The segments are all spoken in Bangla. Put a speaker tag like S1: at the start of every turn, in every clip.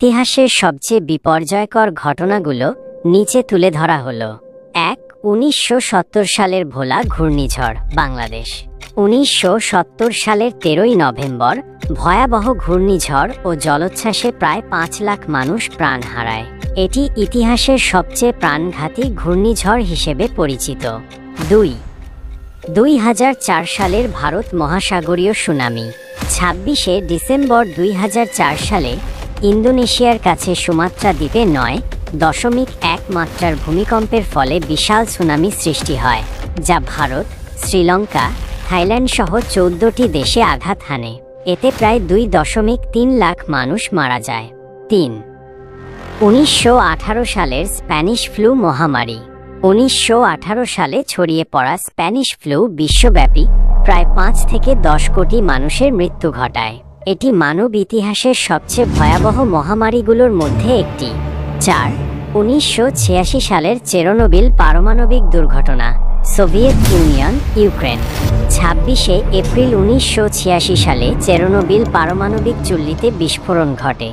S1: ইতিহাসের সবচেয়ে বিপর্যয়কর ঘটনাগুলো নিচে তুলে ধরা হলো। ১. ১৯৭০ সালের ভোলা ঘূর্ণিঝড়, বাংলাদেশ। ১৯৭০ সালের ১৩ই নভেম্বর ভয়াবহ ঘূর্ণিঝড় ও জলোচ্ছ্বাসে প্রায় ৫ লাখ মানুষ প্রাণ হারায়। এটি ইতিহাসের সবচেয়ে প্রাণঘাতী ঘূর্ণিঝড় হিসেবে পরিচিত। ২. ২০০৪ সালের ভারত মহাসাগরীয় সুনামি। ২৬শে ডিসেম্বর ২০০৪ সালে ইন্দোনেশিয়ার কাছে সুমাত্রা দ্বীপে ৯.১ মাত্রার ভূমিকম্পের ফলে বিশাল সুনামি সৃষ্টি হয়, যা ভারত, শ্রীলঙ্কা, থাইল্যান্ড সহ ১৪টি দেশে আঘাত হানে। এতে প্রায় ২.৩ লাখ মানুষ মারা যায়। ৩. ১৯১৮ সালের স্প্যানিশ ফ্লু মহামারী। ১৯১৮ সালে ছড়িয়ে পড়া স্প্যানিশ ফ্লু বিশ্বব্যাপী প্রায় ৫ থেকে ১০ কোটি মানুষের মৃত্যু ঘটায়। এটি মানব ইতিহাসের সবচেয়ে ভয়াবহ মহামারীগুলোর মধ্যে একটি। ৪. ১৯৮৬ সালের চেরনোবিল পারমাণবিক দুর্ঘটনা, সোভিয়েত ইউনিয়ন, ইউক্রেন। ২৬শে এপ্রিল ১৯৮৬ সালে চেরনোবিল পারমাণবিক চুল্লিতে বিস্ফোরণ ঘটে,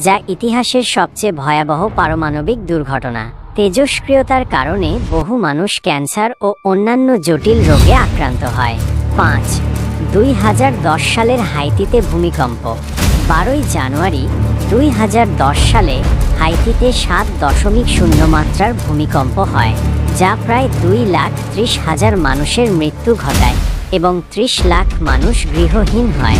S1: যা ইতিহাসের সবচেয়ে ভয়াবহ পারমাণবিক দুর্ঘটনা। তেজস্ক্রিয়তার কারণে বহু মানুষ ক্যান্সার ও অন্যান্য জটিল রোগে আক্রান্ত হয়। ৫. ২০১০ সালের হাইতিতে ভূমিকম্প। ১২ই জানুয়ারি ২০১০ সালে হাইতিতে ৭.০ মাত্রার ভূমিকম্প হয়, যা প্রায় ২,৩০,০০০ মানুষের মৃত্যু ঘটায় এবং ৩০ লাখ মানুষ গৃহহীন হয়।